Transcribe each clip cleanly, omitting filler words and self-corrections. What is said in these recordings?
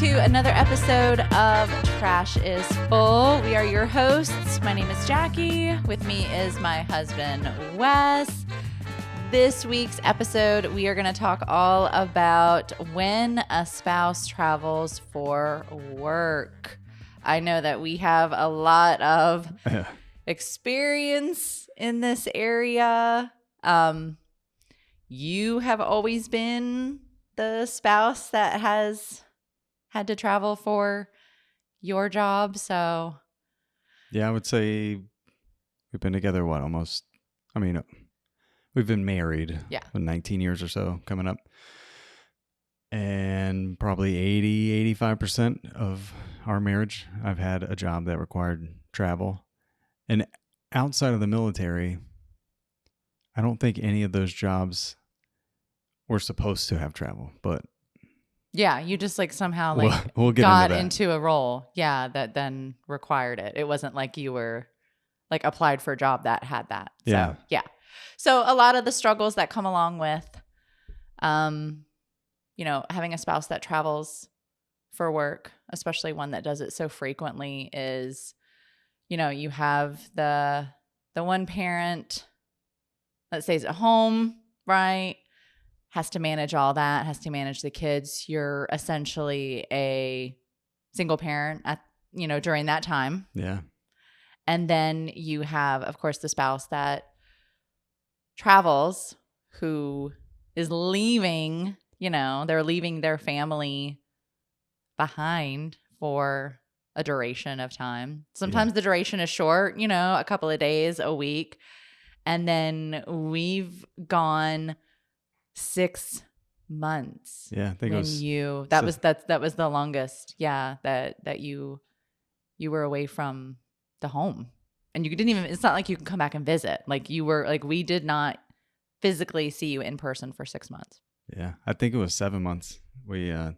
to another episode of Trash is Full. We are your hosts. My name is Jackie. With me is my husband, Wes. This week's episode, we are going to talk all about when a spouse travels for work. I know that we have a lot of experience in this area. You have always been the spouse that has had to travel for your job, so yeah, I would say we've been together we've been married 19 years or so coming up, and probably 85% of our marriage I've had a job that required travel. And outside of the military, I don't think any of those jobs were supposed to have travel, but yeah, you just somehow we'll get got into a role, that then required it. It wasn't like you were applied for a job that had that. So, yeah. So a lot of the struggles that come along with, having a spouse that travels for work, especially one that does it so frequently, is, you have the one parent that stays at home, right? Has to manage all that, has to manage the kids. You're essentially a single parent during that time. Yeah. And then you have, of course, the spouse that travels, who is leaving, they're leaving their family behind for a duration of time. Sometimes the duration is short, a couple of days, a week. And then we've gone 6 months. Yeah, I think that was the longest. Yeah, that you were away from the home, and you didn't even. It's not like you can come back and visit. We did not physically see you in person for 6 months. Yeah, I think it was 7 months. My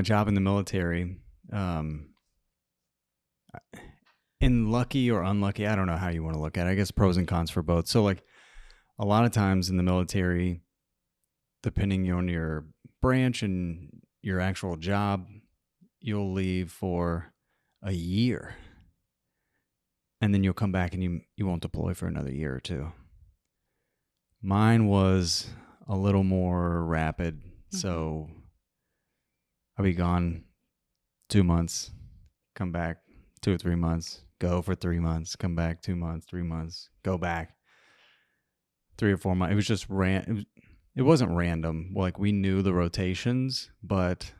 job in the military. In lucky or unlucky, I don't know how you want to look at it. I guess pros and cons for both. So a lot of times in the military, depending on your branch and your actual job, you'll leave for a year. And then you'll come back and you won't deploy for another year or two. Mine was a little more rapid. Mm-hmm. So I'll be gone 2 months, come back 2 or 3 months, go for 3 months, come back 2 months, 3 months, go back 3 or 4 months. It was just it wasn't random. We knew the rotations, but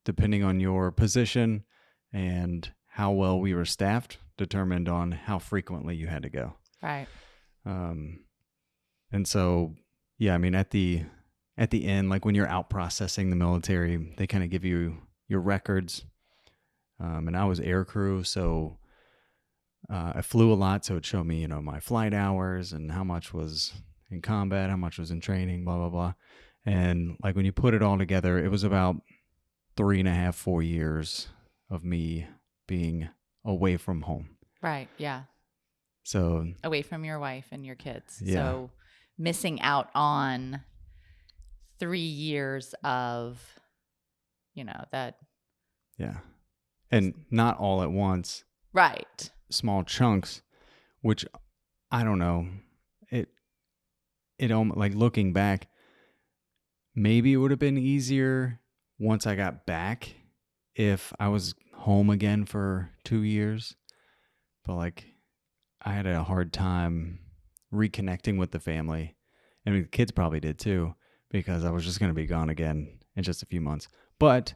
depending on your position and how well we were staffed determined on how frequently you had to go. Right. And so, at the end, when you're out processing the military, they kind of give you your records. And I was air crew, so I flew a lot, so it showed me, my flight hours and how much was in combat, how much was in training, blah, blah, blah. And when you put it all together, it was about 3.5, 4 years of me being away from home. Right. Yeah. So away from your wife and your kids. Yeah. So missing out on 3 years of, that. Yeah. And not all at once. Right. Small chunks, which I don't know. It looking back, maybe it would have been easier once I got back if I was home again for 2 years. But I had a hard time reconnecting with the family. I mean, the kids probably did too, because I was just going to be gone again in just a few months. But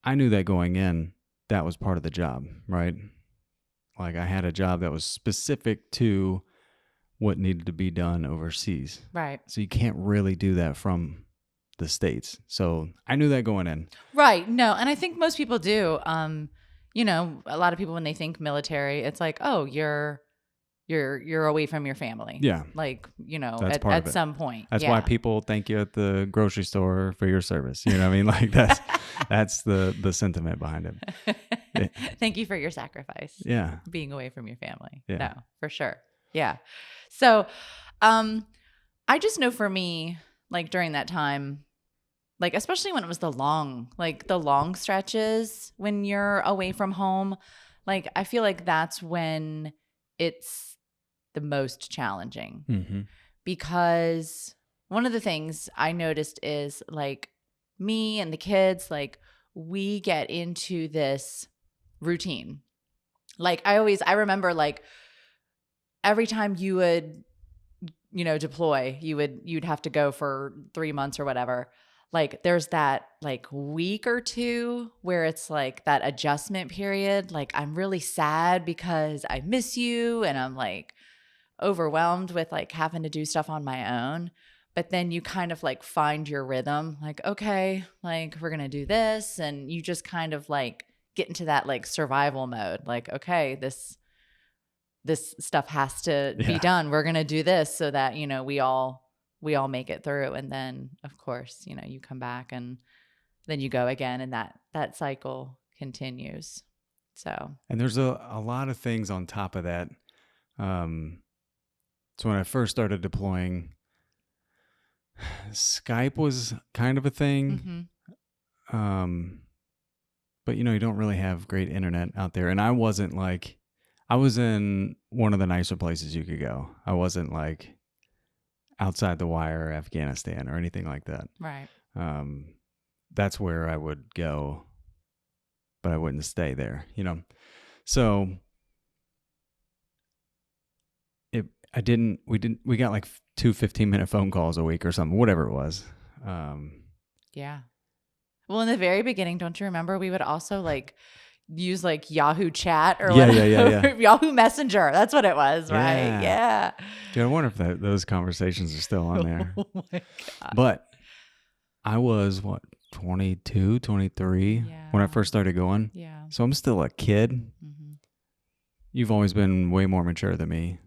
I knew that going in, that was part of the job, right? I had a job that was specific to what needed to be done overseas. Right. So you can't really do that from the States. So I knew that going in. Right. No, and I think most people do. A lot of people, when they think military, it's oh, you're away from your family. Yeah. At some point. That's why people thank you at the grocery store for your service. You know what I mean? That's the sentiment behind it. Yeah. Thank you for your sacrifice. Yeah. Being away from your family. Yeah. No, for sure. Yeah. So, I just know for me, during that time, like, especially when it was the long stretches when you're away from home, like, I feel like that's when it's the most challenging. Mm-hmm. Because one of the things I noticed is, like, me and the kids, like, we get into this routine. Like, I remember, like, every time you would, deploy, you'd have to go for 3 months or whatever. Like, there's that, like, week or two where it's like that adjustment period. Like, I'm really sad because I miss you and I'm like overwhelmed with like having to do stuff on my own. But then you kind of like find your rhythm, like, okay, like, we're going to do this. And you just kind of like get into that like survival mode. Like, okay, this stuff has to be done. We're going to do this so that, we all make it through. And then of course, you come back and then you go again, and that cycle continues. So, and there's a lot of things on top of that. So when I first started deploying, Skype was kind of a thing. mm-hmm. But you don't really have great internet out there. And I was in one of the nicer places you could go. I wasn't like outside the wire, Afghanistan or anything like that. Right. That's where I would go, but I wouldn't stay there, So we got like 2 15-minute phone calls a week or something, whatever it was. Yeah. Well, in the very beginning, don't you remember we would also like use like Yahoo Chat or whatever. Yahoo Messenger. That's what it was, right? Yeah. Dude, I wonder if those conversations are still on there. Oh my God. But I was 22, 23 when I first started going. Yeah. So I'm still a kid. Mm-hmm. You've always been way more mature than me.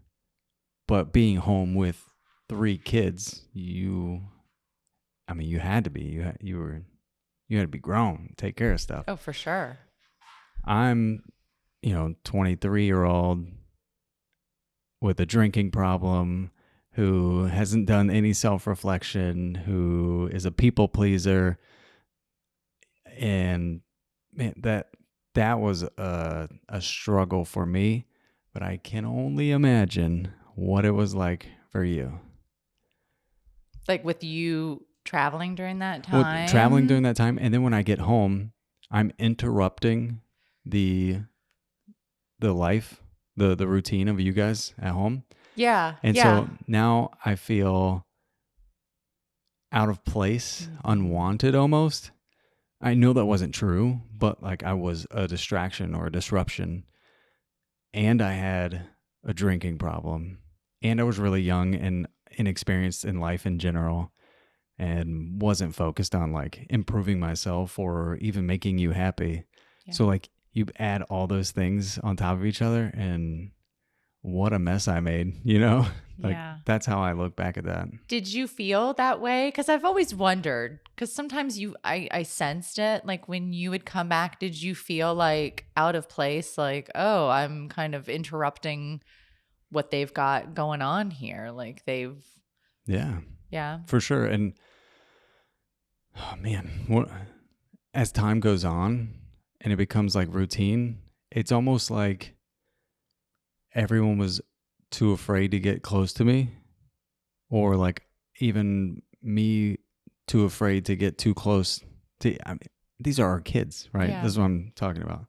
But being home with 3 kids, you had to be. You had to be grown, take care of stuff. Oh, for sure. I'm, 23-year-old with a drinking problem who hasn't done any self-reflection, who is a people pleaser. And man, that was a struggle for me, but I can only imagine what it was like for you. Like with you traveling during that time? Well, traveling during that time. And then when I get home, I'm interrupting the life, the routine of you guys at home. Yeah. And so now I feel out of place, unwanted almost. I know that wasn't true, but like I was a distraction or a disruption. And I had a drinking problem. And I was really young and inexperienced in life in general and wasn't focused on like improving myself or even making you happy. Yeah. So like you add all those things on top of each other and what a mess I made, Like that's how I look back at that. Did you feel that way? Because I've always wondered, because sometimes I sensed it, like when you would come back, did you feel like out of place? Like, oh, I'm kind of interrupting what they've got going on here. Like Yeah, for sure. And oh man, as time goes on and it becomes like routine, it's almost like everyone was too afraid to get close to me, or like even me too afraid to get too close to, these are our kids, right? Yeah. This is what I'm talking about.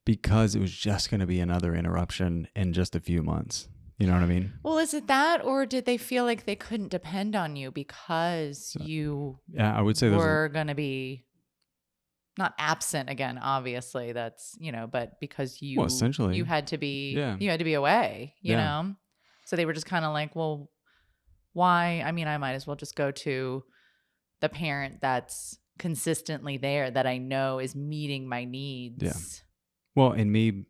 Because it was just going to be another interruption in just a few months. You know what I mean? Well, is it that, or did they feel like they couldn't depend on you because you I would say were going to be not absent again, obviously that's, but because you, essentially you had to be, you had to be away, you know? So they were just kind of like, well, why? I mean, I might as well just go to the parent that's consistently there that I know is meeting my needs. Yeah. Well, and me,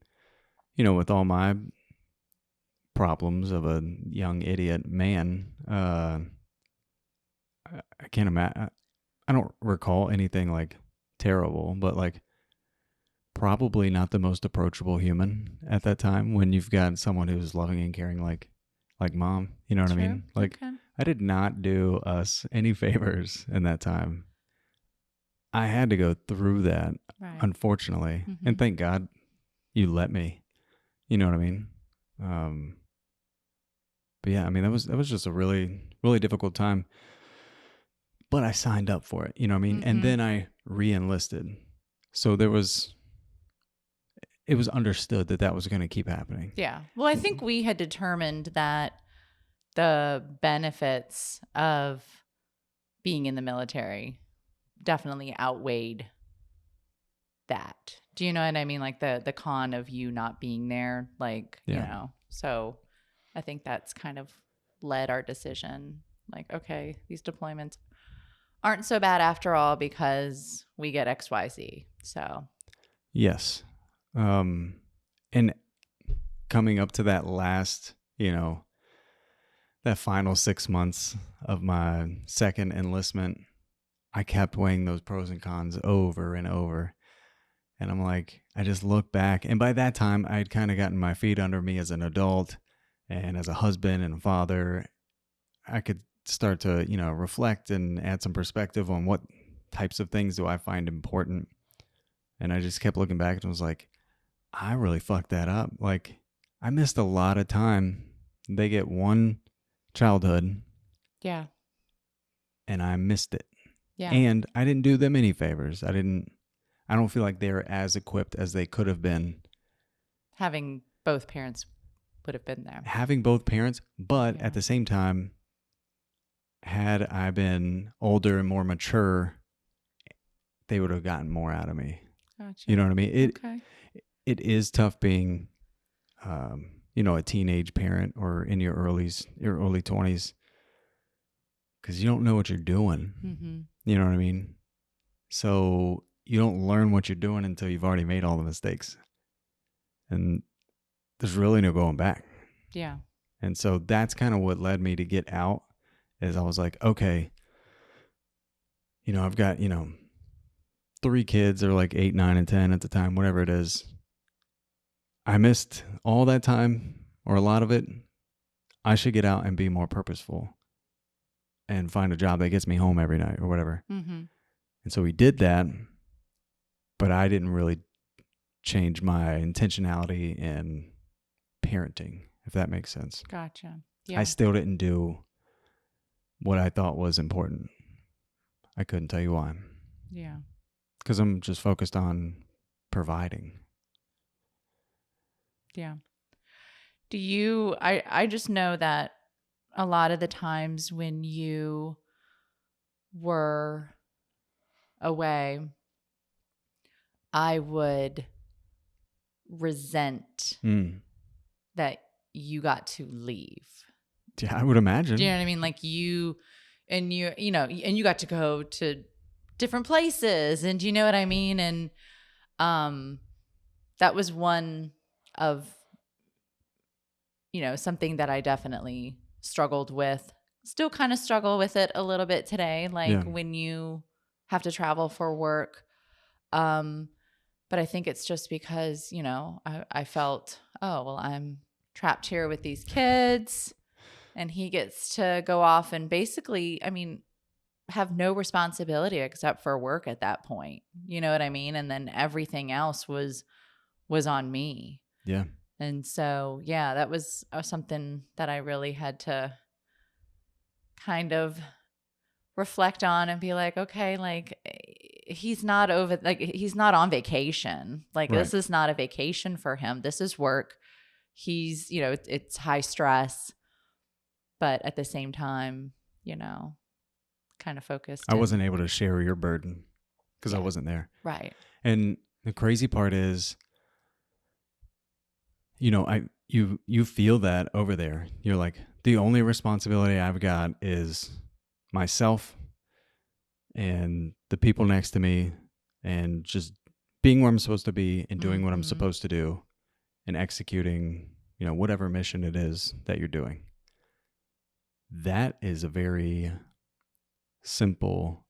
with all my problems of a young idiot man, I can't imagine. I don't recall anything like terrible, but like probably not the most approachable human at that time when you've got someone who's loving and caring like mom. You know what I mean? Like I did not do us any favors in that time. I had to go through that, Right. unfortunately. Mm-hmm. And thank God you let me. You know what I mean? But yeah, I mean, that was just a really, really difficult time. But I signed up for it, you know what I mean? And Mm-hmm. then I re-enlisted. So it was understood that that was going to keep happening. Yeah. Well, I think we had determined that the benefits of being in the military definitely outweighed that. Do you know what I mean? Like the con of you not being there, like, you Yeah. know. So I think that's kind of led our decision. Like, okay, these deployments aren't so bad after all because we get XYZ. So Yes. And coming up to that last, that final 6 months of my second enlistment, I kept weighing those pros and cons over and over. And I'm like, I just look back. And by that time, I'd kind of gotten my feet under me as an adult and as a husband and a father. I could start to, reflect and add some perspective on what types of things do I find important. And I just kept looking back and was like, I really fucked that up. Like, I missed a lot of time. They get one childhood. yeah. And I missed it. Yeah. And I didn't do them any favors. I don't feel like they're as equipped as they could have been. Having both parents would have been there. Having both parents, but Yeah. at the same time, had I been older and more mature, they would have gotten more out of me. Gotcha. You know what I mean? Okay. It is tough being, a teenage parent or in your early 20s, because you don't know what you're doing. Mm-hmm. You know what I mean? So you don't learn what you're doing until you've already made all the mistakes. And there's really no going back. Yeah. And so that's kind of what led me to get out, is I was like, okay, I've got, 3 kids. They're like 8, 9, and 10 at the time, whatever it is. I missed all that time, or a lot of it. I should get out and be more purposeful and find a job that gets me home every night or whatever. Mm-hmm. And so we did that, but I didn't really change my intentionality in parenting, if that makes sense. Gotcha. Yeah. I still didn't do what I thought was important. I couldn't tell you why. Yeah. Because I'm just focused on providing. Yeah. I just know that a lot of the times when you were away, I would resent that you got to leave. Yeah, I would imagine. Do you know what I mean? Like you got to go to different places, and do you know what I mean? And that was one of, something that I definitely struggled with. Still kind of struggle with it a little bit today, like when you have to travel for work. But I think it's just because, I felt, oh, well, I'm trapped here with these kids, and he gets to go off and basically, have no responsibility except for work at that point. You know what I mean? And then everything else was on me. Yeah. And so, yeah, that was something that I really had to kind of reflect on and be like, okay, like he's not on vacation. Like Right. This is not a vacation for him. This is work. He's, it's high stress, but at the same time, kind of focused. I wasn't able to share your burden because I wasn't there. Right. And the crazy part is, you feel that over there. You're like, the only responsibility I've got is myself and the people next to me, and just being where I'm supposed to be and doing what I'm supposed to do and executing, whatever mission it is that you're doing. That is a very simple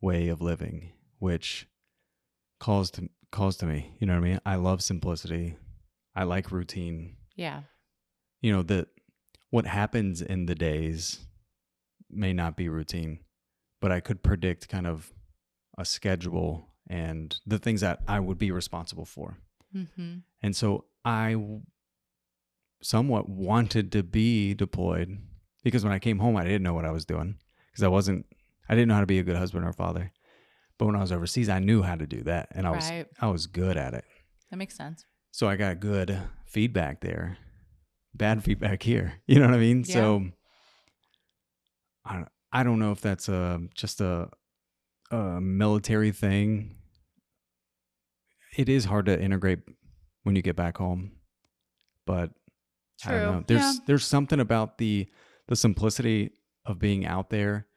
way of living, which calls to me. You know what I mean? I love simplicity. I like routine. Yeah. What happens in the days may not be routine, but I could predict kind of a schedule and the things that I would be responsible for. Mm-hmm. And so I somewhat wanted to be deployed because when I came home, I didn't know what I was doing because I didn't know how to be a good husband or father. But when I was overseas, I knew how to do that, and I was good at it. That makes sense. So I got good feedback there, bad feedback here. You know what I mean? Yeah. So I don't know if that's just a military thing. It is hard to integrate when you get back home, but True. I don't know. There's something about the simplicity of being out there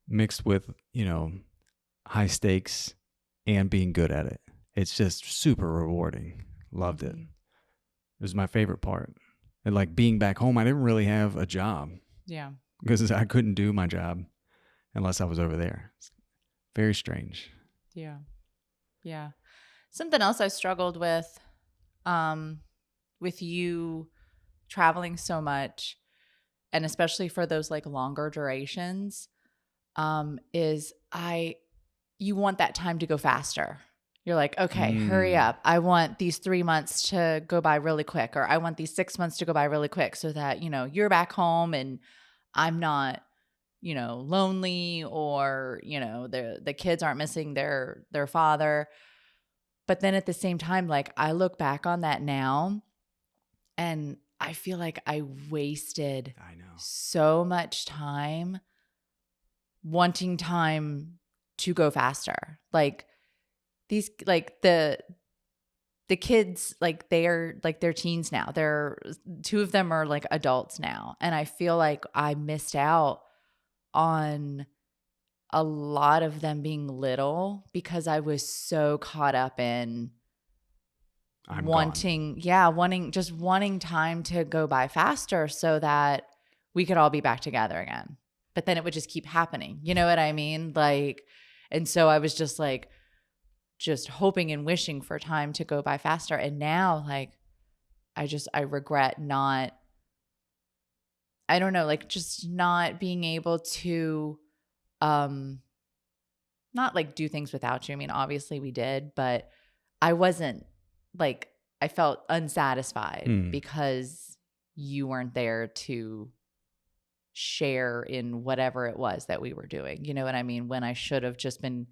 mixed with, high stakes and being good at it. It's just super rewarding. Loved it. It was my favorite part. And like being back home, I didn't really have a job. Yeah. Because I couldn't do my job unless I was over there. It's very strange. Yeah. Yeah. Something else I struggled with you traveling so much, and especially for those like longer durations, is you want that time to go faster. You're like, okay, hurry up. I want these 3 months to go by really quick, or I want these 6 months to go by really quick so that, you're back home and I'm not, lonely, or, the kids aren't missing their father. But then at the same time, like I look back on that now and I feel like I wasted so much time wanting time to go faster. Like these, like the kids, like they're teens now. Two of them are like adults now. And I feel like I missed out on a lot of them being little because I was so caught up in wanting time to go by faster so that we could all be back together again. But then it would just keep happening. You know what I mean? Like, and so I was just like, just hoping and wishing for time to go by faster. And now, like, I regret not, I don't know, like just not being able to, not like do things without you. I mean, obviously we did, but I wasn't like, I felt unsatisfied because you weren't there to share in whatever it was that we were doing. You know what I mean? When I should have just been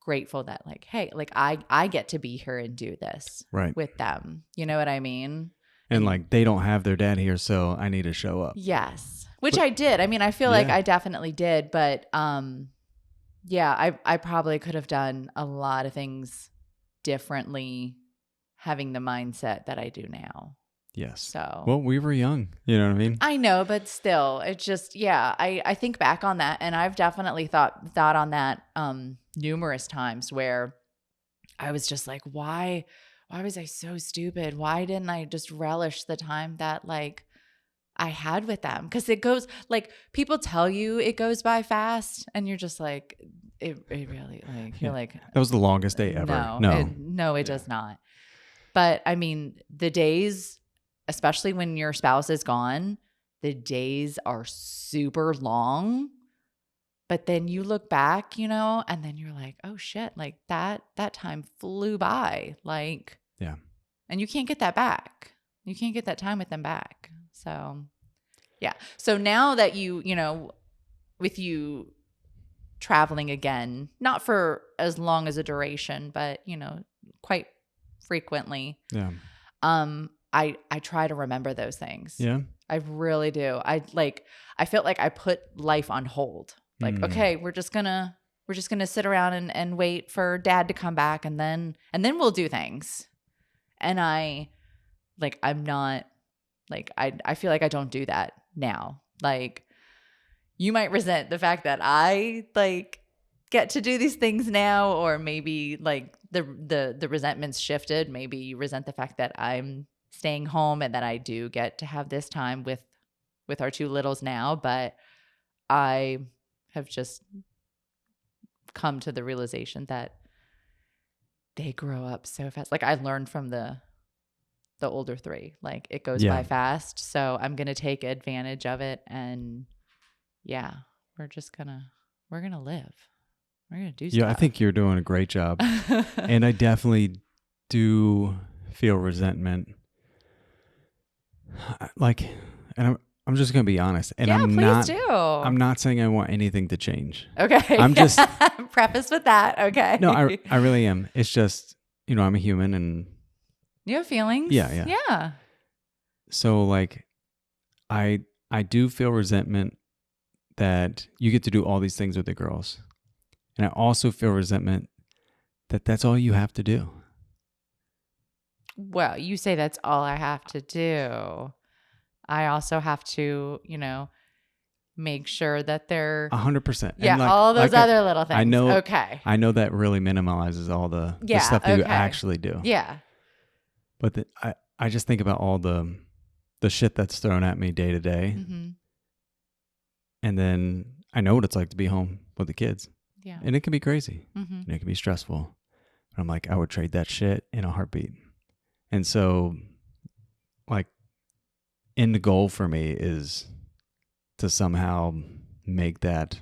grateful that like, hey, like I get to be here and do this with them. You know what I mean? And like they don't have their dad here, so I need to show up. Yes. Which I did. I mean, I feel like I definitely did, but yeah, I probably could have done a lot of things differently having the mindset that I do now. Yes. So, well, we were young, you know what I mean? I know, but still, it's just, yeah, I think back on that, and I've definitely thought on that numerous times where I was just like, why was I so stupid? Why didn't I just relish the time that like I had with them? Because it goes, like, people tell you it goes by fast, and you're just like, it really, like, you're like, that was the longest day ever. No, it does not. But I mean, the days, especially when your spouse is gone, the days are super long. But then you look back, and then you're like, oh shit, like that time flew by. Like, yeah. And you can't get that back. You can't get that time with them back. So, yeah. So now that with you traveling again, not for as long as a duration, but, quite frequently. Yeah. I try to remember those things. Yeah. I really do. I felt like I put life on hold. Like, okay, we're just gonna sit around and wait for dad to come back, and then we'll do things. And I'm not like, I feel like I don't do that now. Like, you might resent the fact that I like get to do these things now, or maybe like the resentment's shifted. Maybe you resent the fact that I'm staying home and that I do get to have this time with our two littles now, but I have just come to the realization that they grow up so fast. Like, I learned from the older three, like it goes by fast. So I'm going to take advantage of it. And yeah, we're going to live. We're going to do Yeah, stuff. I think you're doing a great job. And I definitely do feel resentment. Like, and I'm just going to be honest. And please do. I'm not saying I want anything to change. Okay. I'm just preface with that. Okay. No, I really am. It's just, I'm a human and you have feelings. Yeah. So like, I do feel resentment that you get to do all these things with the girls. And I also feel resentment that that's all you have to do. Well, you say that's all I have to do. I also have to, make sure that they're 100%. Yeah, and all those other little things. I know. Okay. I know that really minimalizes all the stuff that you actually do. Yeah. But I just think about all the shit that's thrown at me day to day. Mm-hmm. And then I know what it's like to be home with the kids. Yeah. And it can be crazy. Mm-hmm. And it can be stressful. But I'm like, I would trade that shit in a heartbeat. And so, like, end goal for me is to somehow make that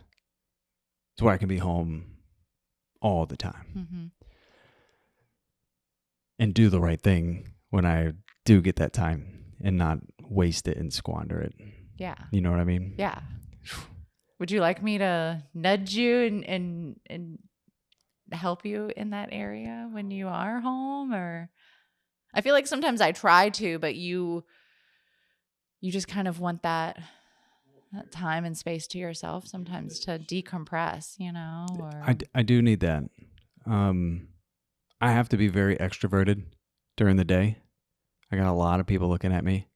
to where I can be home all the time. Mm-hmm. And do the right thing when I do get that time and not waste it and squander it. Yeah. You know what I mean? Yeah. Would you like me to nudge you and help you in that area when you are home? Or I feel like sometimes I try to, but you just kind of want that time and space to yourself sometimes to decompress, Or I do need that. I have to be very extroverted during the day. I got a lot of people looking at me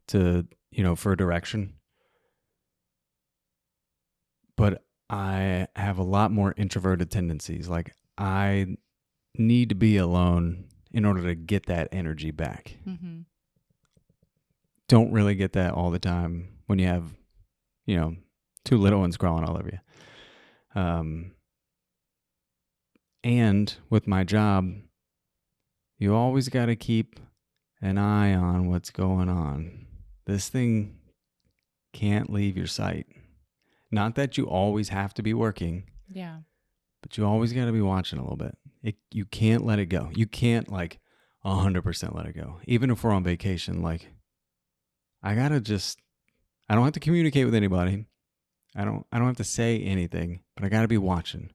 for direction. But I have a lot more introverted tendencies. Like, I need to be alone in order to get that energy back. Mm-hmm. Don't really get that all the time when you have, two little ones crawling all over you. And with my job, you always got to keep an eye on what's going on. This thing can't leave your sight. Not that you always have to be working. Yeah. But you always got to be watching a little bit. You can't let it go. You can't 100% let it go. Even if we're on vacation, I don't have to communicate with anybody. I don't have to say anything, but I got to be watching,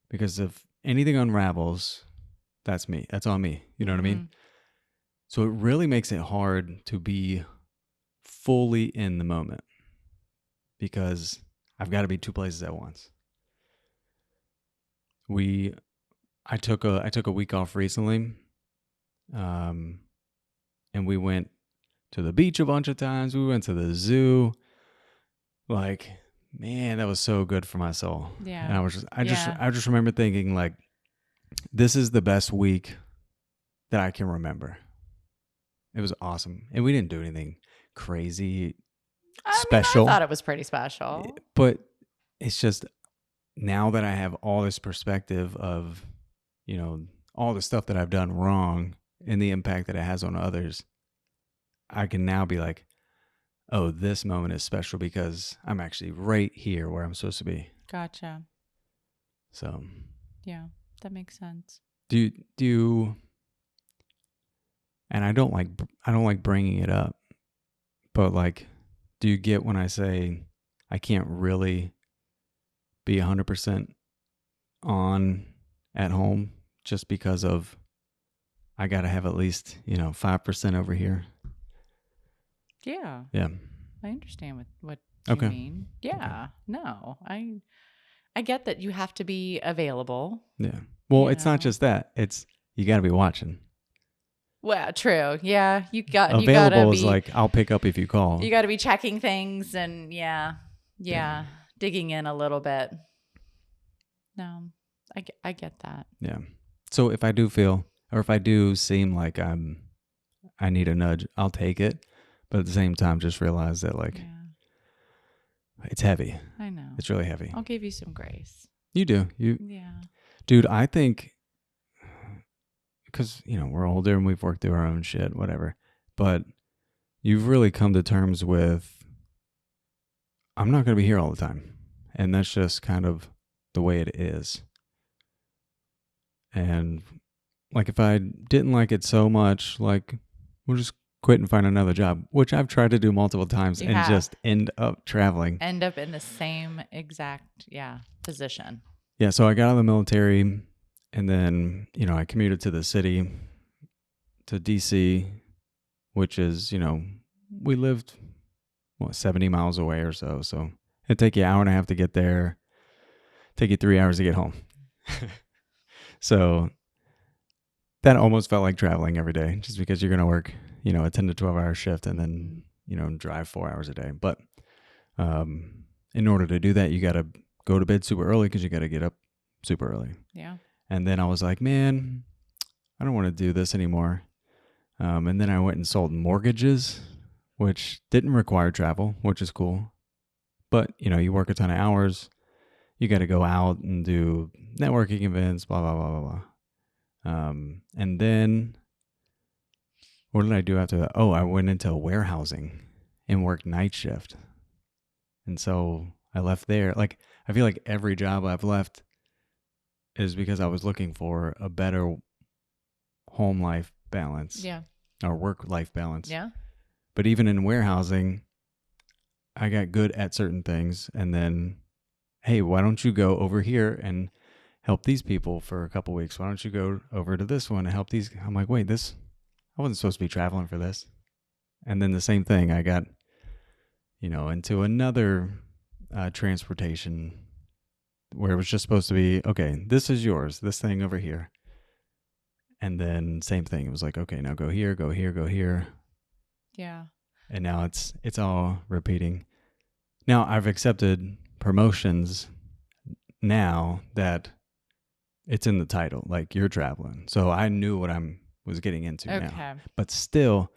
because if anything unravels, that's me. That's on me. You know what I mean? So it really makes it hard to be fully in the moment, because I've got to be two places at once. I took a week off recently, and we went to the beach a bunch of times. We went to the zoo. Man, that was so good for my soul. Yeah. And I just remember thinking, this is the best week that I can remember. It was awesome. And we didn't do anything crazy special. I thought it was pretty special. But it's just, now that I have all this perspective of, all the stuff that I've done wrong and the impact that it has on others, I can now be like, oh, this moment is special because I'm actually right here where I'm supposed to be. Gotcha. So. Yeah, that makes sense. Do you, and I don't like bringing it up, but do you get when I say I can't really be 100% on at home just because of I got to have at least, 5% over here? Yeah. Yeah. I understand what you mean. Yeah. Okay. No, I get that you have to be available. Yeah. Well, it's not just that. It's, you got to be watching. Well, true. Yeah. Available you gotta is I'll pick up if you call. You got to be checking things and yeah. Digging in a little bit. No, I get that. Yeah. So if I do feel, or if I do seem like I need a nudge, I'll take it. But at the same time, just realize that it's heavy. I know. It's really heavy. I'll give you some grace. You do. Yeah. Dude, I think, because, we're older and we've worked through our own shit, whatever. But you've really come to terms with, I'm not going to be here all the time. And that's just kind of the way it is. And like if I didn't like it so much, like we'll just quit and find another job, which I've tried to do multiple times and just end up traveling. End up in the same exact, position. Yeah, so I got out of the military and then, I commuted to the city, to DC, which is, we lived 70 miles away or so. So it'd take you an hour and a half to get there, take you 3 hours to get home. So that almost felt like traveling every day, just because you're going to work, a 10 to 12 hour shift and then, drive 4 hours a day. But in order to do that, you got to go to bed super early because you got to get up super early. Yeah. And then I was like, man, I don't want to do this anymore. And then I went and sold mortgages, which didn't require travel, which is cool. But, you work a ton of hours. You got to go out and do networking events, blah, blah, blah, blah, blah. And then what did I do after that? Oh, I went into warehousing and worked night shift. And so I left there. Like, I feel like every job I've left is because I was looking for a better home life balance. Yeah. Or work life balance. Yeah. But even in warehousing, I got good at certain things. And then, hey, why don't you go over here and help these people for a couple weeks? Why don't you go over to this one and help these? I'm like, wait, I wasn't supposed to be traveling for this. And then the same thing, I got, into another transportation where it was just supposed to be, okay, this is yours, this thing over here. And then same thing. It was like, okay, now go here, go here, go here. Yeah. And now it's all repeating. Now I've accepted promotions now that it's in the title, like you're traveling. So I knew what I was getting into now. But still,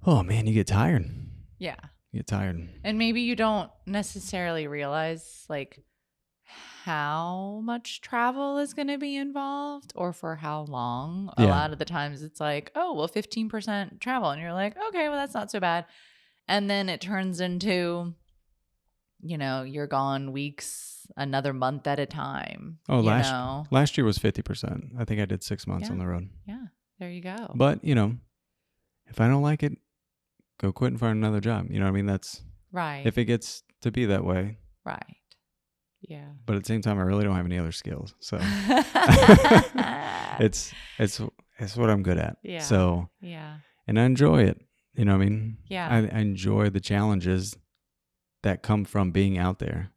oh man, you get tired. Yeah. You get tired. And maybe you don't necessarily realize like how much travel is going to be involved or for how long. A lot of the times it's like, oh, well, 15% travel. And you're like, okay, well, that's not so bad. And then it turns into, you're gone weeks, another month at a time. Oh, last year was 50%. I think I did 6 months on the road. Yeah, there you go. But, if I don't like it, go quit and find another job. You know what I mean? That's right. If it gets to be that way. Right. Yeah. But at the same time, I really don't have any other skills. So it's what I'm good at. Yeah. So, yeah. And I enjoy it. You know what I mean? Yeah. I enjoy the challenges that come from being out there.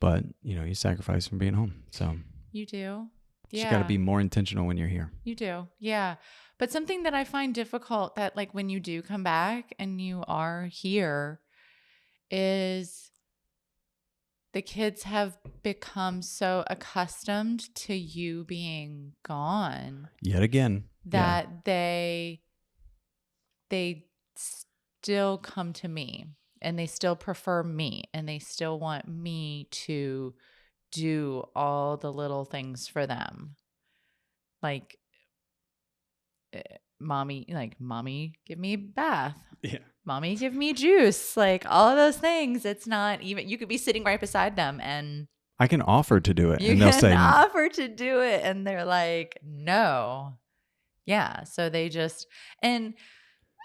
But, you sacrifice from being home. So you do. You just got to be more intentional when you're here. You do. Yeah. But something that I find difficult that like when you do come back and you are here is the kids have become so accustomed to you being gone. Yet again. That they still come to me and they still prefer me and they still want me to do all the little things for them. Like, mommy, give me a bath. Yeah. Mommy, give me juice. Like all of those things. It's not even, you could be sitting right beside them and I can offer to do it. And they'll say, offer to do it. And they're like, no. Yeah. So they just, and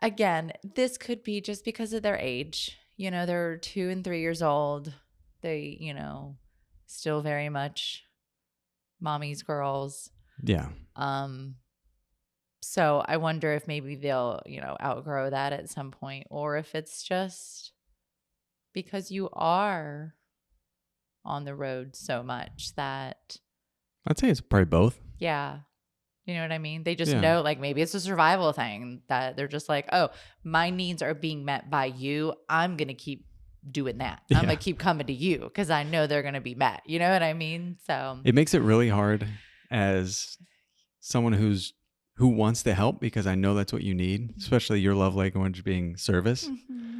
again, this could be just because of their age. They're 2 and 3 years old. They, still very much mommy's girls. Yeah. So I wonder if maybe they'll, outgrow that at some point, or if it's just because you are on the road so much that I'd say it's probably both. Yeah. You know what I mean? They just know, like, maybe it's a survival thing that they're just like, oh, my needs are being met by you. I'm going to keep doing that. I'm going to keep coming to you because I know they're going to be met. You know what I mean? So it makes it really hard as someone who wants to help, because I know that's what you need, especially your love language being service. Mm-hmm.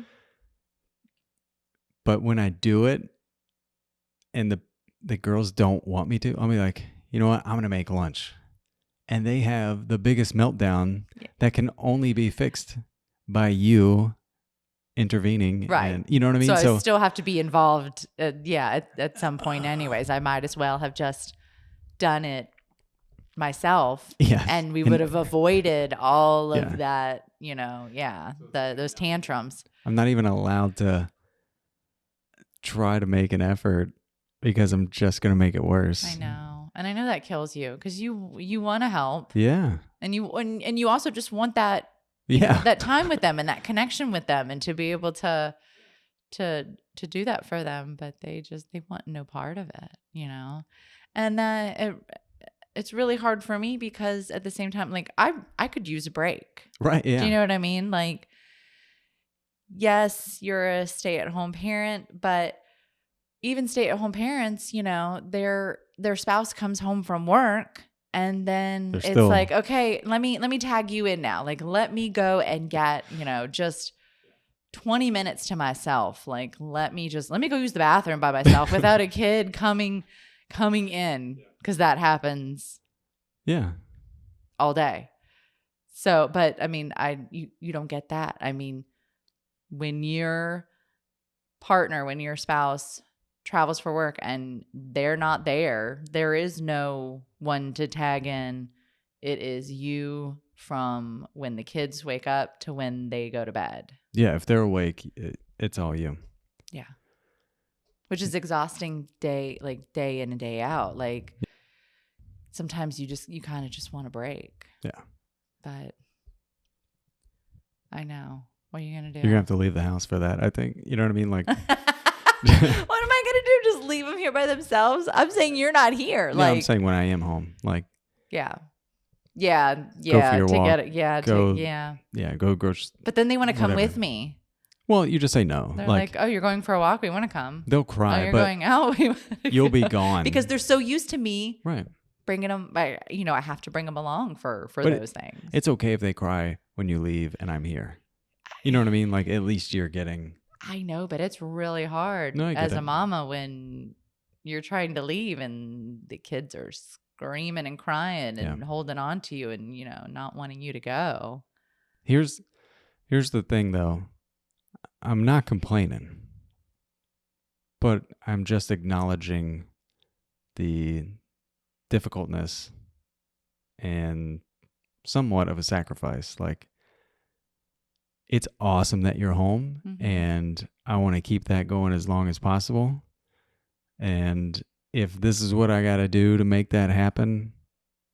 But when I do it and the girls don't want me to, I'll be like, you know what? I'm going to make lunch. And they have the biggest meltdown that can only be fixed by you intervening. Right. And you know what I mean? So I still have to be involved. At some point anyways. I might as well have just done it myself. Yes. And we would have avoided all of that, those tantrums. I'm not even allowed to try to make an effort because I'm just going to make it worse. I know. And I know that kills you because you want to help. Yeah. And you also just want that that time with them and that connection with them and to be able to do that for them, but they want no part of it, And that it's really hard for me because at the same time, like I could use a break. Right. Yeah. Do you know what I mean? Like, yes, you're a stay-at-home parent, but even stay-at-home parents, their spouse comes home from work and then it's like, okay, let me tag you in now. Like, let me go and get, just 20 minutes to myself. Like, let me go use the bathroom by myself without a kid coming in, because that happens. Yeah. All day. So, but I mean, you don't get that. I mean, when your spouse travels for work and they're not there, there is no one to tag in. It is you from when the kids wake up to when they go to bed. Yeah, if they're awake, it's all you. Yeah. Which is exhausting day in and day out. Like sometimes you kind of just want a break. Yeah. But I know. What are you going to do? You're going to have to leave the house for that, I think. You know what I mean? Like what am I going to do? Just leave them here by themselves? I'm saying you're not here. No, I'm saying when I am home. Like Yeah. Go for your walk. Get it. Yeah. Yeah, go grocery. But then they want to come with me. Well, you just say no. They're like, oh, you're going for a walk? We want to come. They'll cry. Oh, you're going out? You'll be gone. Because they're so used to me right. bringing them. I have to bring them along for those things. It's okay if they cry when you leave and I'm here. You know what I mean? Like at least you're getting. I know, but it's really hard as a mama when you're trying to leave and the kids are screaming and crying and holding on to you and, not wanting you to go. Here's the thing though. I'm not complaining, but I'm just acknowledging the difficultness and somewhat of a sacrifice. Like, it's awesome that you're home, and I want to keep that going as long as possible. And if this is what I got to do to make that happen,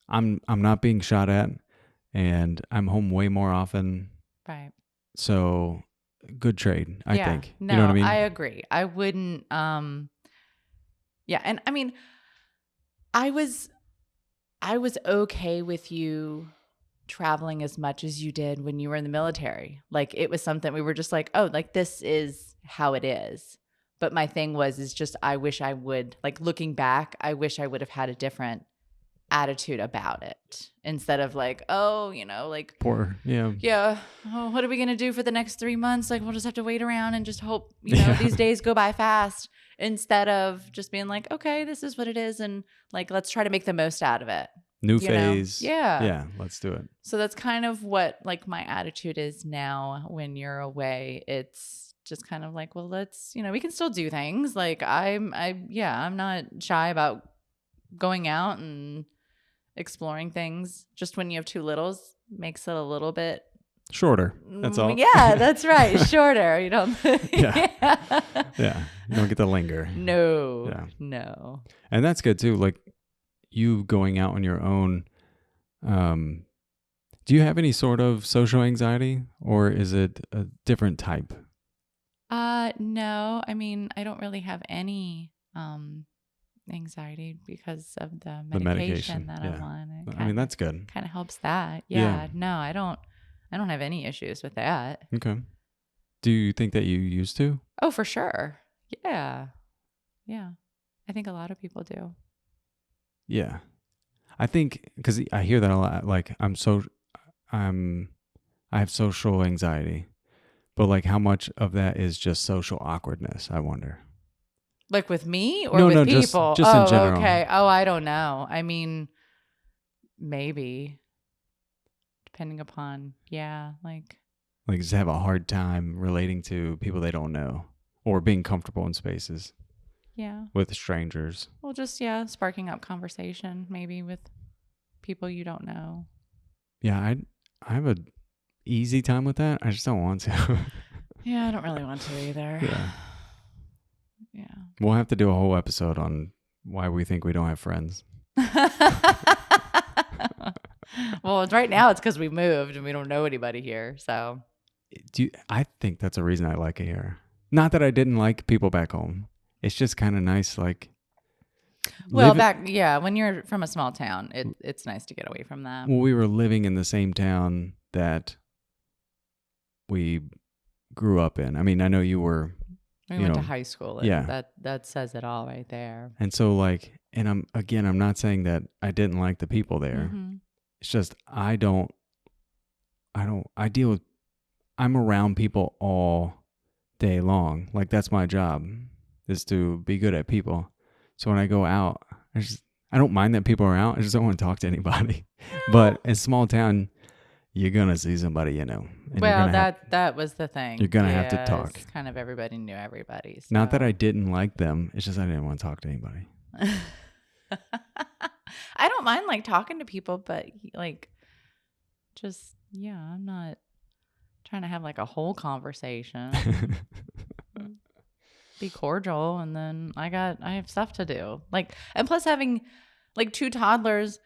I'm not being shot at, and I'm home way more often. Right. So good trade, I think. No, you know what I mean? I agree. I wouldn't. And I mean, I was okay with you traveling as much as you did when you were in the military. Like it was something we were just like, oh, like this is how it is. But my thing is just I wish I would, like looking back, I wish I would have had a different attitude about it instead of like, oh, like poor. Yeah. Oh, what are we going to do for the next 3 months? Like, we'll just have to wait around and just hope, these days go by fast instead of just being like, okay, this is what it is. And like, let's try to make the most out of it. New phase. Yeah. Yeah. Let's do it. So that's kind of what like my attitude is now when you're away. It's just kind of like, well, let's, we can still do things. Like I'm not shy about going out and exploring things. Just when you have two littles makes it a little bit shorter. That's all. Yeah, that's right. Shorter. You don't. Yeah. You don't get to linger. No. Yeah. No. And that's good too. Like you going out on your own. Do you have any sort of social anxiety, or is it a different type? No. I mean, I don't really have any anxiety because of the medication that I'm on. I mean, that's good. Kind of helps that. Yeah. No, I don't have any issues with that. Okay. Do you think that you used to? Oh, for sure. Yeah. Yeah. I think a lot of people do. Yeah. I think because I hear that a lot. Like I have social anxiety, but like how much of that is just social awkwardness? I wonder. Like with me or with people? Just in general. Okay. Oh, I don't know. I mean, maybe depending upon, like like just have a hard time relating to people they don't know or being comfortable in spaces Yeah. with strangers. Well, just, sparking up conversation maybe with people you don't know. Yeah, I have a easy time with that. I just don't want to. Yeah, I don't really want to either. Yeah. Yeah. We'll have to do a whole episode on why we think we don't have friends. Well, right now it's because we moved and we don't know anybody here. So I think that's a reason I like it here. Not that I didn't like people back home. It's just kind of nice, like. Well, when you're from a small town, it's nice to get away from that. Well, we were living in the same town that we grew up in. I mean, I know you were. We went to high school. And yeah. That says it all right there. And so, like, and I'm not saying that I didn't like the people there. Mm-hmm. It's just I deal with. I'm around people all day long. Like, that's my job, is to be good at people. So when I go out, I don't mind that people are out. I just don't want to talk to anybody. But in small town, you're gonna see somebody, and well, that was the thing. You're gonna have to talk. It's kind of everybody knew everybody. So. Not that I didn't like them. It's just I didn't want to talk to anybody. I don't mind like talking to people, but like, just I'm not trying to have like a whole conversation. Be cordial, and then I have stuff to do. Like, and plus having like 2 toddlers,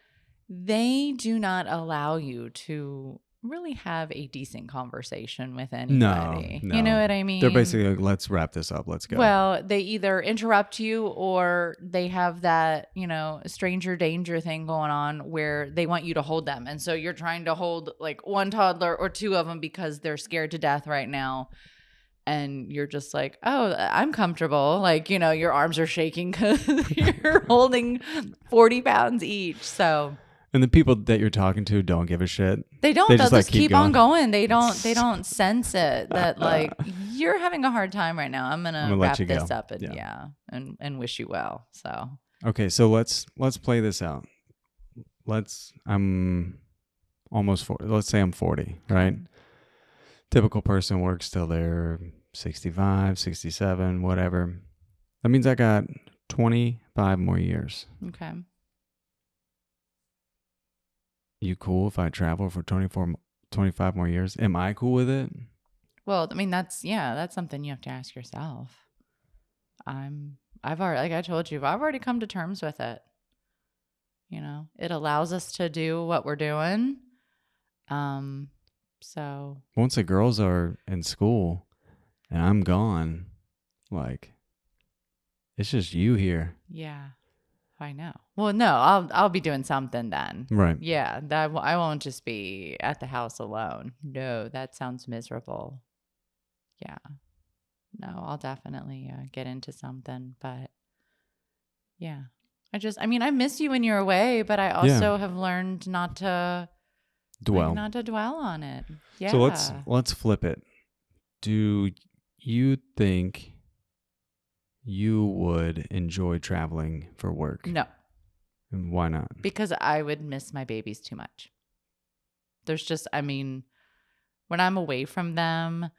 they do not allow you to really have a decent conversation with anybody. No. You know what I mean? They're basically like, let's wrap this up. Let's go. Well, they either interrupt you or they have that, stranger danger thing going on where they want you to hold them. And so you're trying to hold like 1 toddler or 2 of them because they're scared to death right now. And you're just like, oh, I'm comfortable. Like, your arms are shaking because you're holding 40 pounds each. So. And the people that you're talking to don't give a shit. They don't. They'll just keep on going. They don't sense it that like you're having a hard time right now. I'm gonna wrap this up and and wish you well. So okay, so let's play this out. I'm almost 40. Let's say I'm 40, right? Typical person works till they're 65, 67, whatever. That means I got 25 more years. Okay. You cool if I travel for 25 more years? Am I cool with it? Well, I mean, that's something you have to ask yourself. I've already, like I told you, I've already come to terms with it. It allows us to do what we're doing. So once the girls are in school and I'm gone, like, it's just you here. Yeah. I know. Well, no, I'll be doing something then. Right. Yeah, that I won't just be at the house alone. No, that sounds miserable. Yeah. No, I'll definitely get into something, but yeah. I miss you when you're away, but I also have learned not to dwell on it. Yeah. So let's flip it. Do you think you would enjoy traveling for work? No. And why not? Because I would miss my babies too much. There's just, when I'm away from them,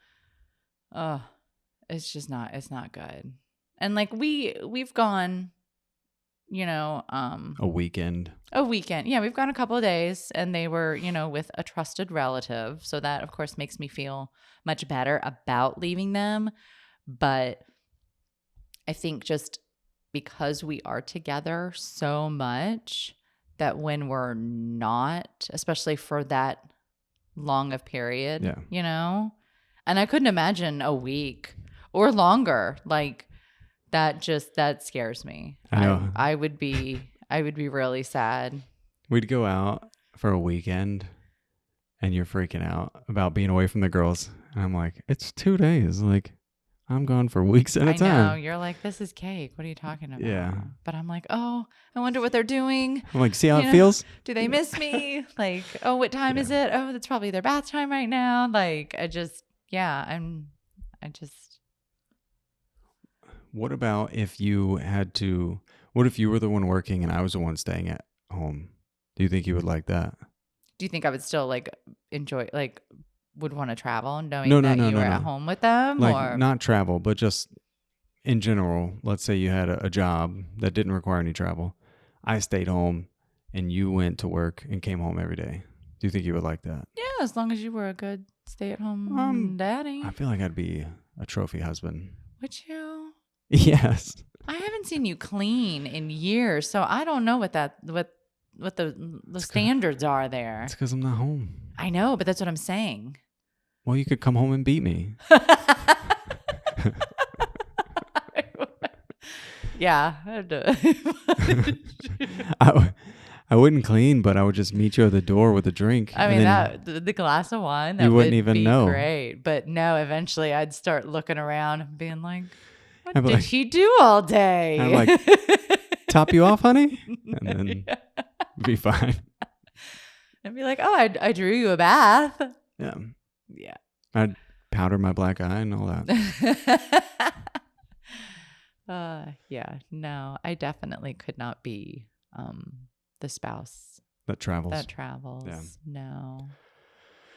it's not good. And like we've gone, a weekend. Yeah, we've gone a couple of days and they were, with a trusted relative. So that of course makes me feel much better about leaving them. But I think just because we are together so much that when we're not, especially for that long of period, and I couldn't imagine a week or longer, like that scares me. I know. I would be really sad. We'd go out for a weekend and you're freaking out about being away from the girls. And I'm like, it's 2 days. Like, I'm gone for weeks at a time. I know. You're like, this is cake. What are you talking about? Yeah. But I'm like, oh, I wonder what they're doing. I'm like, see how it feels? Do they miss me? Like, oh, what time is it? Oh, that's probably their bath time right now. Like, What about if you what if you were the one working and I was the one staying at home? Do you think you would like that? Do you think I would still like enjoy, like would want to travel, knowing that you were at home with them? Like, or not travel, but just in general. Let's say you had a job that didn't require any travel. I stayed home and you went to work and came home every day. Do you think you would like that? Yeah, as long as you were a good stay-at-home daddy. I feel like I'd be a trophy husband. Would you? Yes. I haven't seen you clean in years, so I don't know what the standards are there. It's because I'm not home. I know, but that's what I'm saying. Well, you could come home and beat me. Yeah. I wouldn't clean, but I would just meet you at the door with a drink. I mean, the glass of wine, that you wouldn't would even be know. Great. But no, eventually I'd start looking around and being like, what I'd be did like, he do all day? I'm like, top you off, honey? And then be fine. I'd be like, oh, I drew you a bath. Yeah. Yeah. I'd powder my black eye and all that. Yeah. No, I definitely could not be the spouse that travels. Yeah. No.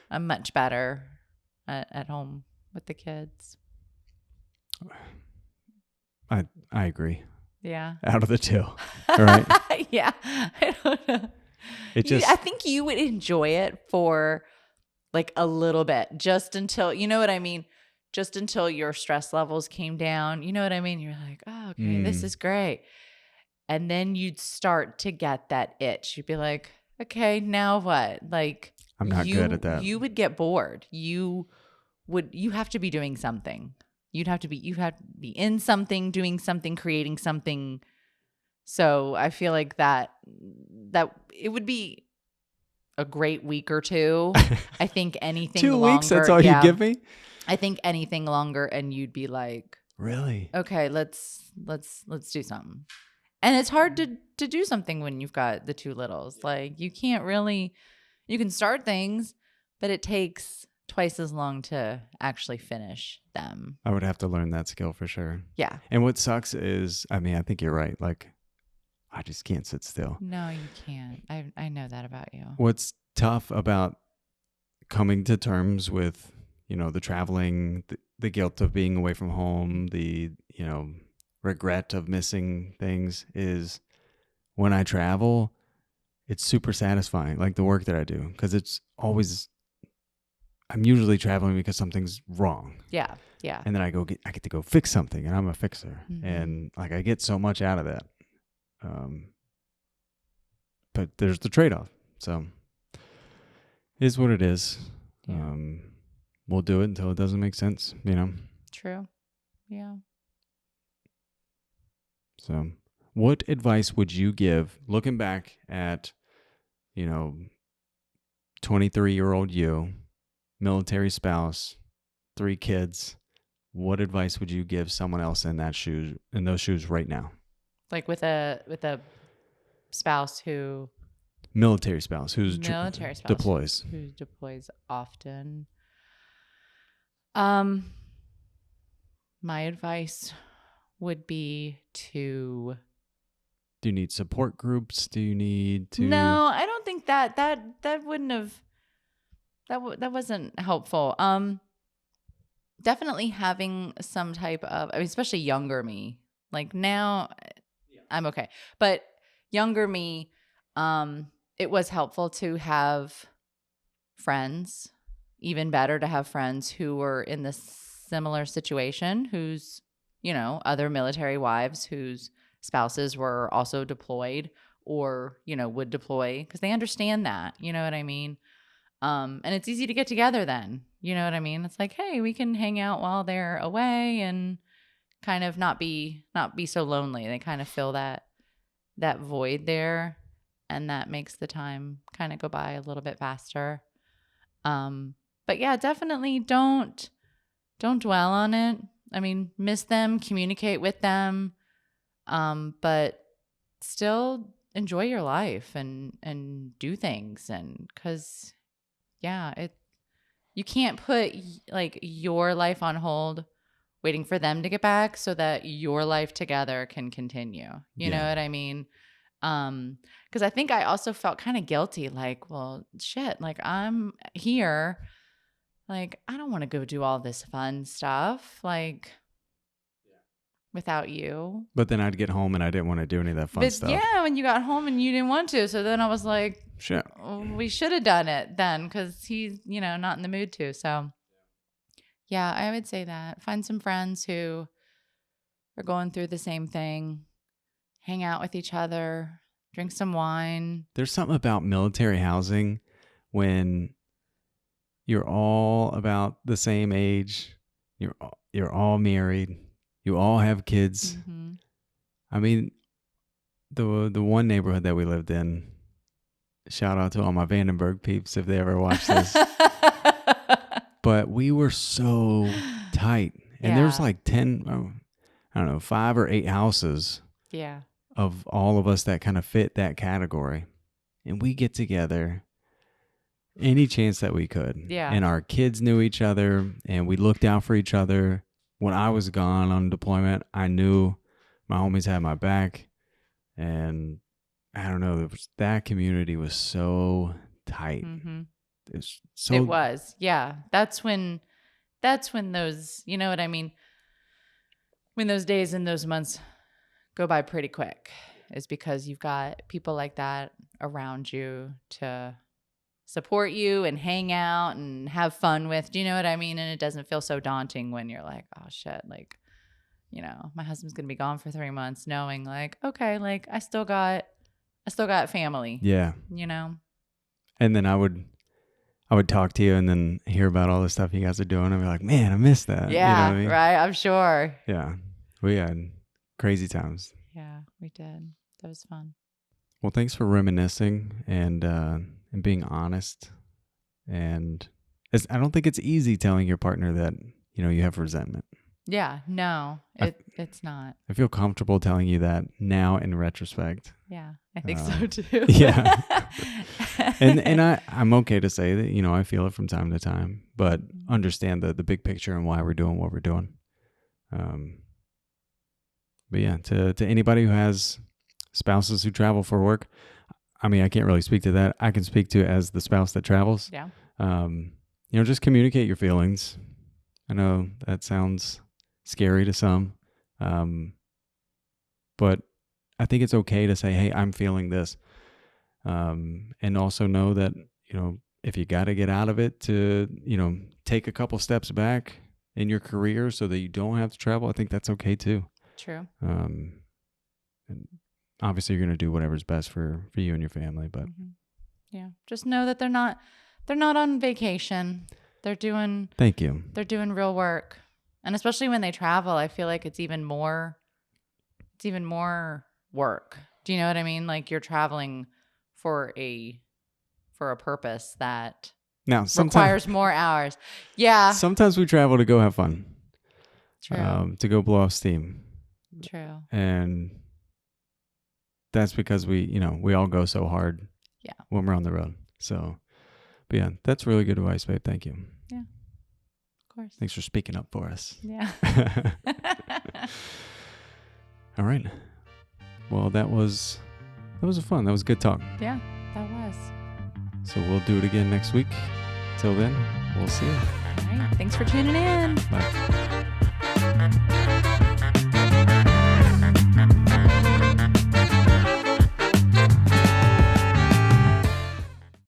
I'm much better at home with the kids. I agree. Yeah. Out of the two. All right. Yeah. I don't know. I think you would enjoy it for like a little bit, just until, you know what I mean? Just until your stress levels came down. You know what I mean? You're like, oh, okay, this is great. And then you'd start to get that itch. You'd be like, okay, now what? Like, I'm not good at that. You would get bored. You have to be doing something. You have to be in something, doing something, creating something. So I feel like that it would be a great week or two. I think anything 2 longer, weeks, that's all you give me? I think anything longer and you'd be like, really? Okay, let's do something. And it's hard to do something when you've got the two littles. Like you can start things, but it takes twice as long to actually finish them. I would have to learn that skill for sure. Yeah. And what sucks is, I mean, I think you're right. Like, I just can't sit still. No, you can't. I know that about you. What's tough about coming to terms with, the traveling, the guilt of being away from home, the, regret of missing things is when I travel, it's super satisfying, like the work that I do, because it's always, I'm usually traveling because something's wrong. Yeah. Yeah. And then I get to go fix something, and I'm a fixer. Mm-hmm. And like, I get so much out of that. But there's the trade-off. So it is what it is. Yeah. We'll do it until it doesn't make sense, True. Yeah. So what advice would you give looking back at, 23-year-old you, military spouse, 3 kids? What advice would you give someone else in those shoes right now? Like with a spouse who military spouse who deploys often. My advice would be to. Do you need support groups? Do you need to? No, I don't think that wouldn't have. That wasn't helpful. Definitely having some type of, especially younger me. Like now, I'm okay, but younger me, it was helpful to have friends. Even better to have friends who were in this similar situation, whose, other military wives whose spouses were also deployed or, would deploy, because they understand that, you know what I mean? And it's easy to get together then, you know what I mean? It's like, hey, we can hang out while they're away and kind of not be so lonely. They kind of fill that void there, and that makes the time kind of go by a little bit faster. But yeah, definitely don't dwell on it. I mean, miss them, communicate with them, but still enjoy your life and do things. And because, yeah, you can't put like your life on hold waiting for them to get back so that your life together can continue. You know what I mean? Because I think I also felt kind of guilty, like, well, shit, like I'm here Like, I don't want to go do all this fun stuff, like, without you. But then I'd get home and I didn't want to do any of that fun stuff. Yeah, when you got home and you didn't want to. So then I was like, shit, we should have done it then because he's, not in the mood to. So, yeah, I would say that. Find some friends who are going through the same thing. Hang out with each other. Drink some wine. There's something about military housing when you're all about the same age. You're all married. You all have kids. Mm-hmm. I mean, the one neighborhood that we lived in, shout out to all my Vandenberg peeps if they ever watch this. But we were so tight. And there's like 5 or 8 houses of all of us that kind of fit that category. And we get together any chance that we could. Yeah. And our kids knew each other and we looked out for each other. When I was gone on deployment, I knew my homies had my back. And I don't know, that community was so tight. Mm-hmm. It was. Yeah. That's when those, you know what I mean? When those days and those months go by pretty quick is because you've got people like that around you to support you and hang out and have fun with. Do you know what I mean? And it doesn't feel so daunting when you're like, oh shit, like, my husband's going to be gone for 3 months, knowing like, okay, like I still got family. Yeah. And then I would talk to you and then hear about all the stuff you guys are doing. I'd be like, man, I missed that. Yeah. I mean? Right. I'm sure. Yeah. We had crazy times. Yeah, we did. That was fun. Well, thanks for reminiscing and being honest. And I don't think it's easy telling your partner that, you have resentment. Yeah, no, it's not. I feel comfortable telling you that now in retrospect. Yeah, I think so too. Yeah. and I'm okay to say that, I feel it from time to time, but understand the big picture and why we're doing what we're doing. But yeah, to anybody who has spouses who travel for work, I mean, I can't really speak to that. I can speak to as the spouse that travels. Yeah. Just communicate your feelings. I know that sounds scary to some, but I think it's okay to say, hey, I'm feeling this. And also know that, if you got to get out of it to, take a couple steps back in your career so that you don't have to travel, I think that's okay too. True. And obviously you're going to do whatever's best for you and your family, but yeah, just know that they're not on vacation. Thank you. They're doing real work. And especially when they travel, I feel like it's even more work. Do you know what I mean? Like you're traveling for a purpose that requires more hours. Yeah. Sometimes we travel to go have fun. True. To go blow off steam. True. And that's because we all go so hard when we're on the road. So, but yeah, that's really good advice, babe. Thank you. Yeah, of course. Thanks for speaking up for us. Yeah. All right. Well, that was fun. That was good talk. Yeah, that was. So we'll do it again next week. Till then, we'll see you. All right. Thanks for tuning in. Bye.